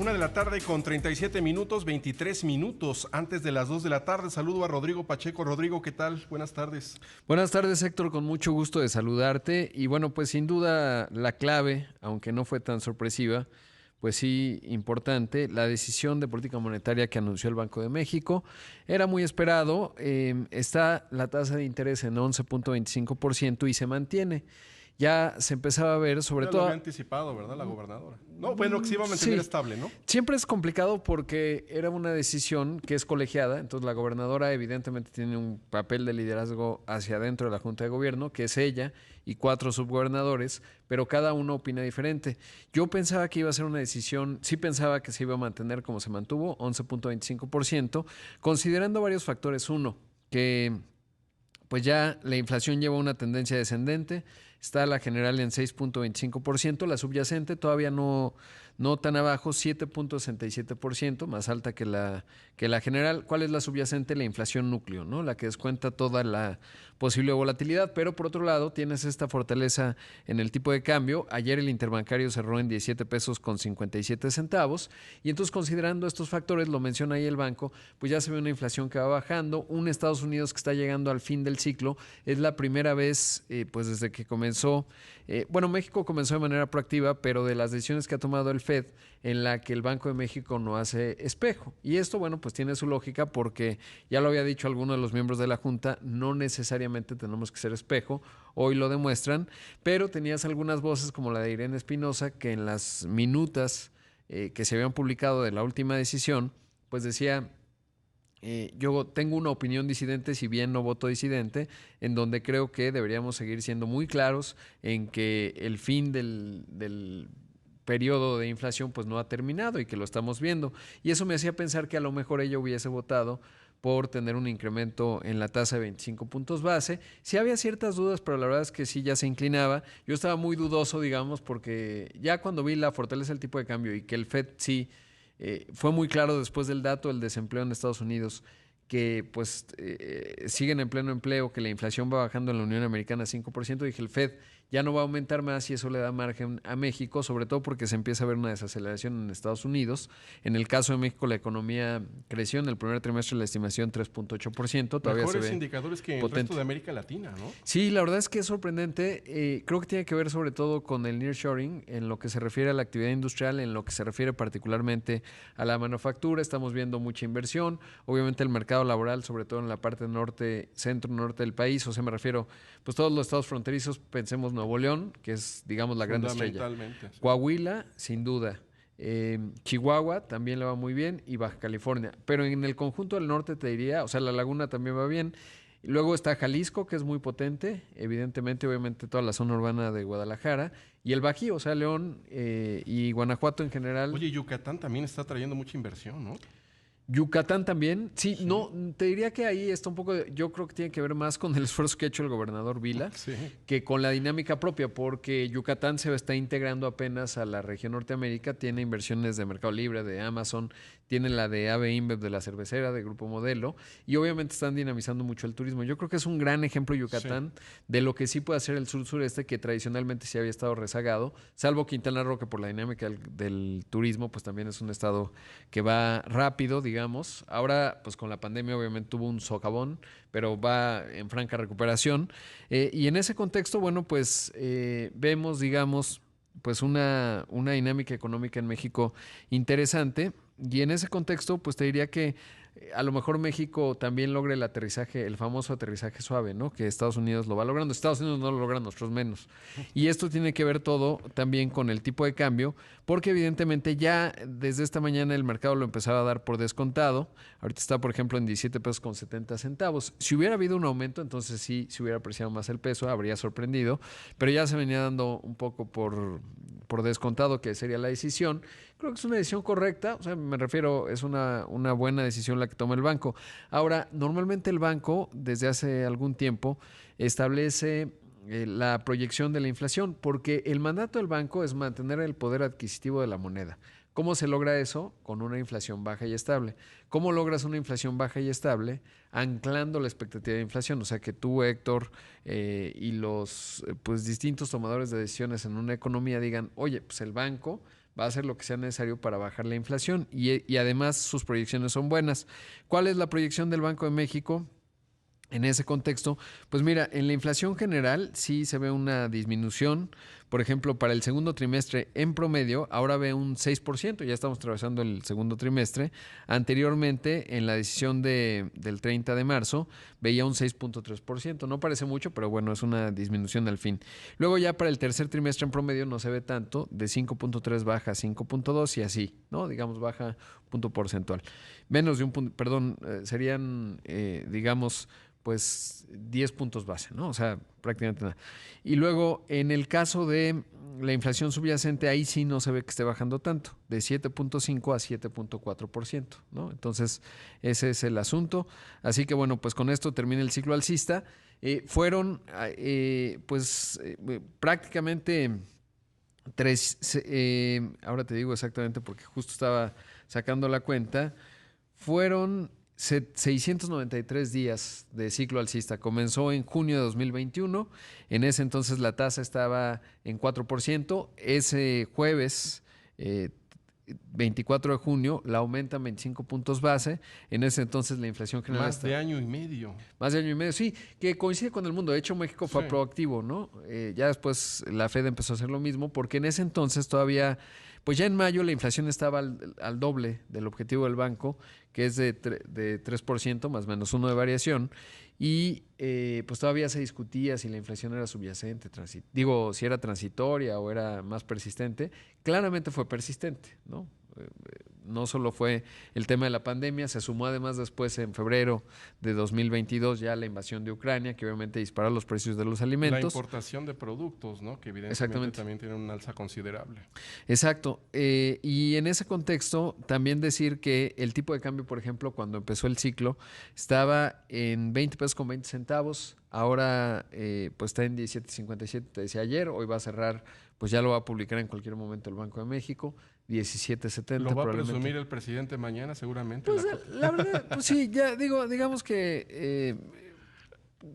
Una de la tarde con 37 minutos, 23 minutos antes de las 2 de la tarde. Saludo a Rodrigo Pacheco. Rodrigo, ¿qué tal? Buenas tardes. Buenas tardes, Héctor, con mucho gusto de saludarte. Y bueno, pues sin duda la clave, aunque no fue tan sorpresiva, pues sí importante, la decisión de política monetaria que anunció el Banco de México. Era muy esperado, está la tasa de interés en 11.25% y se mantiene. Ya se empezaba a ver, sobre Ya lo había todo. anticipado, ¿verdad? La gobernadora. No, bueno, que se iba a mantener Sí, estable, ¿no? siempre es complicado porque era una decisión que es colegiada, entonces la gobernadora evidentemente tiene un papel de liderazgo hacia adentro de la Junta de Gobierno, que es ella y 4 subgobernadores, pero cada uno opina diferente. Yo pensaba que iba a ser una decisión, sí pensaba que se iba a mantener como se mantuvo, 11.25%, considerando varios factores. Uno, que pues ya la inflación lleva una tendencia descendente, está la general en 6.25%, la subyacente todavía no tan abajo, 7.67%, más alta que la general. ¿Cuál es la subyacente? La inflación núcleo, ¿no? La que descuenta toda la posible volatilidad, pero por otro lado tienes esta fortaleza en el tipo de cambio. Ayer el interbancario cerró en 17 pesos con 57 centavos y entonces considerando estos factores, lo menciona ahí el banco, pues ya se ve una inflación que va bajando, un Estados Unidos que está llegando al fin del ciclo. Es la primera vez, pues desde que comenzó, bueno, México comenzó de manera proactiva, pero de las decisiones que ha tomado el Fed, en la que el Banco de México no hace espejo. Y esto, bueno, pues tiene su lógica porque, ya lo había dicho alguno de los miembros de la Junta, no necesariamente tenemos que ser espejo, hoy lo demuestran, pero tenías algunas voces como la de Irene Espinosa, que en las minutas que se habían publicado de la última decisión, pues decía, yo tengo una opinión disidente, si bien no voto disidente, en donde creo que deberíamos seguir siendo muy claros en que el fin del periodo de inflación pues no ha terminado y que lo estamos viendo. Y eso me hacía pensar que a lo mejor ella hubiese votado por tener un incremento en la tasa de 25 puntos base. Sí había ciertas dudas, pero la verdad es que sí ya se inclinaba. Yo estaba muy dudoso, digamos, porque ya cuando vi la fortaleza del tipo de cambio y que el Fed sí fue muy claro después del dato del desempleo en Estados Unidos que pues siguen en pleno empleo, que la inflación va bajando en la Unión Americana a 5%, dije el Fed ya no va a aumentar más y eso le da margen a México, sobre todo porque se empieza a ver una desaceleración en Estados Unidos. En el caso de México la economía creció en el primer trimestre la estimación 3.8%, todavía se Mejores ve indicadores que en el resto potente. de América Latina, ¿no? Sí, la verdad es que es sorprendente. Creo que tiene que ver sobre todo con el nearshoring, en lo que se refiere a la actividad industrial, en lo que se refiere particularmente a la manufactura. Estamos viendo mucha inversión. Obviamente el mercado laboral, sobre todo en la parte norte, centro-norte del país. O sea, me refiero, pues todos los estados fronterizos, pensemos Nuevo León, que es, digamos, la gran estrella. Fundamentalmente, sí. Coahuila, sin duda. Chihuahua también le va muy bien y Baja California. Pero en el conjunto del norte te diría, o sea, la laguna también va bien. Y luego está Jalisco, que es muy potente, evidentemente, obviamente toda la zona urbana de Guadalajara, y el Bajío, o sea, León y Guanajuato en general. Oye, Yucatán también está trayendo mucha inversión, ¿no? Yucatán también, sí, Sí, no, te diría que ahí está un poco, yo creo que tiene que ver más con el esfuerzo que ha hecho el gobernador Vila sí. que con la dinámica propia, porque Yucatán se está integrando apenas a la región Norteamérica, tiene inversiones de Mercado Libre, de Amazon, tiene la de AB InBev de la cervecera, de Grupo Modelo, y obviamente están dinamizando mucho el turismo. Yo creo que es un gran ejemplo Sí. Yucatán de lo que sí puede hacer el sur-sureste, que tradicionalmente sí había estado rezagado, salvo Quintana Roo, que por la dinámica del turismo, pues también es un estado que va rápido, digamos. Ahora, pues con la pandemia obviamente tuvo un socavón, pero va en franca recuperación. Y en ese contexto, bueno, pues vemos, digamos, pues una dinámica económica en México interesante. Y en ese contexto, pues te diría que a lo mejor México también logra el aterrizaje, el famoso aterrizaje suave, ¿no? Que Estados Unidos lo va logrando. Estados Unidos no lo logra, nosotros menos. Y esto tiene que ver todo también con el tipo de cambio, porque evidentemente ya desde esta mañana el mercado lo empezaba a dar por descontado. Ahorita está, por ejemplo, en 17 pesos con 70 centavos. Si hubiera habido un aumento, entonces sí se hubiera apreciado más el peso, habría sorprendido, pero ya se venía dando un poco por descontado que sería la decisión. Creo que es una decisión correcta, o sea, me refiero, es una buena decisión la que toma el banco. Ahora, normalmente el banco, desde hace algún tiempo, establece la proyección de la inflación, porque el mandato del banco es mantener el poder adquisitivo de la moneda. ¿Cómo se logra eso? Con una inflación baja y estable. ¿Cómo logras una inflación baja y estable? Anclando la expectativa de inflación. O sea, que tú, Héctor, y los pues, distintos tomadores de decisiones en una economía digan, oye, pues el banco va a hacer lo que sea necesario para bajar la inflación y además sus proyecciones son buenas. ¿Cuál es la proyección del Banco de México? En ese contexto, pues mira, en la inflación general sí se ve una disminución. Por ejemplo, para el segundo trimestre en promedio, ahora ve un 6%, ya estamos atravesando el segundo trimestre. Anteriormente, en la decisión del 30 de marzo, veía un 6.3%. No parece mucho, pero bueno, es una disminución al fin. Luego ya para el tercer trimestre en promedio no se ve tanto, de 5.3 baja a 5.2 y así, ¿no? Digamos, baja punto porcentual. Menos de un punto, perdón, serían, digamos, pues 10 puntos base, ¿no? O sea, prácticamente nada. Y luego, en el caso de la inflación subyacente, ahí sí no se ve que esté bajando tanto, de 7.5 a 7.4%, ¿no? Entonces, ese es el asunto. Así que, bueno, pues con esto termina el ciclo alcista. Fueron, prácticamente ahora te digo exactamente porque justo estaba sacando la cuenta, fueron 693 días de ciclo alcista. Comenzó en junio de 2021. En ese entonces la tasa estaba en 4%. Ese jueves, 24 de junio, la aumentan 25 puntos base. En ese entonces la inflación general Más de año y medio. Más de año y medio, sí, que coincide con el mundo. De hecho, México fue proactivo, ¿no? Ya después la Fed empezó a hacer lo mismo, porque en ese entonces todavía, pues ya en mayo la inflación estaba al doble del objetivo del banco, que es de 3% más menos 1 de variación, y pues todavía se discutía si la inflación era subyacente, si era transitoria o era más persistente. Claramente fue persistente, ¿no? No solo fue el tema de la pandemia, se sumó además después en febrero de 2022 ya la invasión de Ucrania, que obviamente disparó los precios de los alimentos. La importación de productos, ¿no? Que evidentemente también tiene un alza considerable. Exacto. Y en ese contexto, también decir que el tipo de cambio, por ejemplo, cuando empezó el ciclo, estaba en 20 pesos con 20 centavos. Ahora pues está en 17.57, te decía ayer, hoy va a cerrar, pues ya lo va a publicar en cualquier momento el Banco de México. 17.70. ¿Lo va a presumir el presidente mañana seguramente? Pues la verdad, pues sí, ya digamos que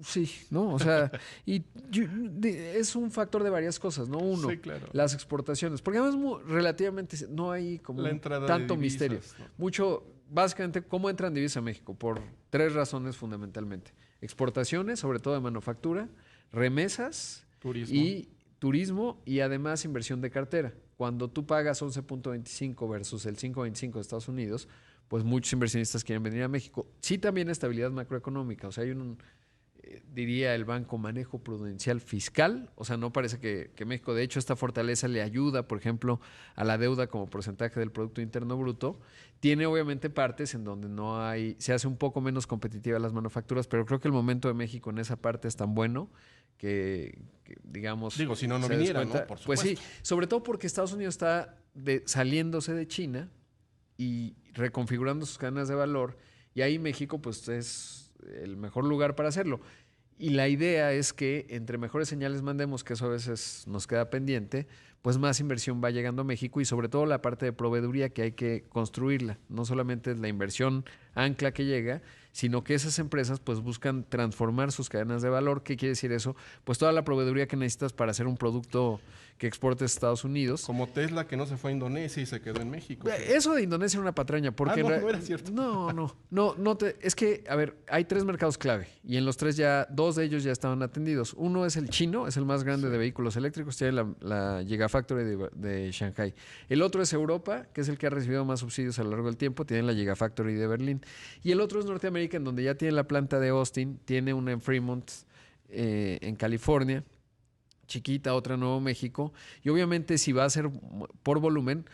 sí, ¿no? O sea, es un factor de varias cosas, ¿no? Uno, sí, claro, las exportaciones, porque además relativamente no hay como tanto misterio. ¿No? Mucho, básicamente, ¿cómo entran divisas a México? Por 3 razones fundamentalmente. Exportaciones, sobre todo de manufactura, remesas y turismo y además inversión de cartera. Cuando tú pagas 11.25 versus el 5.25 de Estados Unidos, pues muchos inversionistas quieren venir a México. Sí, también estabilidad macroeconómica, o sea, hay diría el banco, manejo prudencial fiscal, o sea, no parece que México, de hecho, esta fortaleza le ayuda, por ejemplo, a la deuda como porcentaje del Producto Interno Bruto. Tiene obviamente partes en donde se hace un poco menos competitiva las manufacturas, pero creo que el momento de México en esa parte es tan bueno que digamos... Digo, si no viniera, ¿no? Por supuesto. Pues sí, sobre todo porque Estados Unidos está saliéndose de China y reconfigurando sus cadenas de valor, y ahí México pues es el mejor lugar para hacerlo. Y la idea es que entre mejores señales mandemos, que eso a veces nos queda pendiente, pues más inversión va llegando a México y sobre todo la parte de proveeduría que hay que construirla. No solamente es la inversión ancla que llega, sino que esas empresas pues buscan transformar sus cadenas de valor. ¿Qué quiere decir eso? Pues toda la proveeduría que necesitas para hacer un producto que exportes a Estados Unidos. Como Tesla, que no se fue a Indonesia y se quedó en México. Eso de Indonesia era una patraña. Porque no era cierto. Es que, a ver, hay 3 mercados clave y en los 3 ya, 2 de ellos ya estaban atendidos. Uno es el chino, es el más grande de vehículos eléctricos, tiene la Gigafactory de Shanghai. El otro es Europa, que es el que ha recibido más subsidios a lo largo del tiempo, tiene la Gigafactory de Berlín. Y el otro es Norteamérica, en donde ya tiene la planta de Austin, tiene una en Fremont, en California, chiquita, otra en Nuevo México, y obviamente si va a ser por volumen,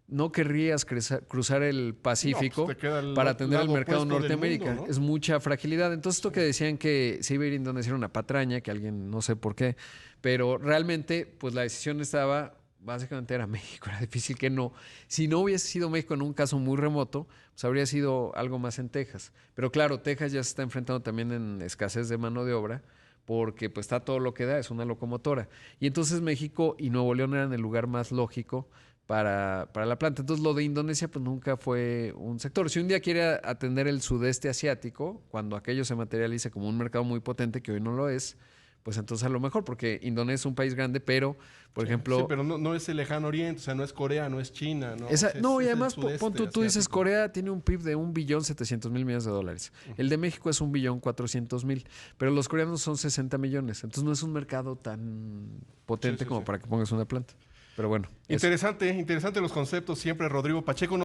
no querrías cruzar el Pacífico para atender el mercado Norteamérica. ¿No? Es mucha fragilidad. Entonces esto que decían que se iba a ir a Indonesia era una patraña, que alguien no sé por qué, pero realmente pues la decisión estaba, básicamente era México, era difícil que no. Si no hubiese sido México en un caso muy remoto, pues habría sido algo más en Texas. Pero claro, Texas ya se está enfrentando también en escasez de mano de obra, porque pues está todo lo que da, es una locomotora. Y entonces México y Nuevo León eran el lugar más lógico para la planta. Entonces lo de Indonesia pues nunca fue un sector. Si un día quiere atender el sudeste asiático, cuando aquello se materialice como un mercado muy potente, que hoy no lo es, pues entonces a lo mejor, porque Indonesia es un país grande, pero, por ejemplo... Sí, pero no es el lejano oriente, o sea, no es Corea, no es China, ¿no? No, y Es el además, sudeste pon tú dices, asiático. Corea tiene un PIB de $1.700.000.000.000. El de México es $1.400.000.000, pero los coreanos son 60 millones. Entonces no es un mercado tan Sí, potente sí, como sí. para que pongas una planta. Pero bueno, eso. Interesante los conceptos siempre, Rodrigo Pacheco.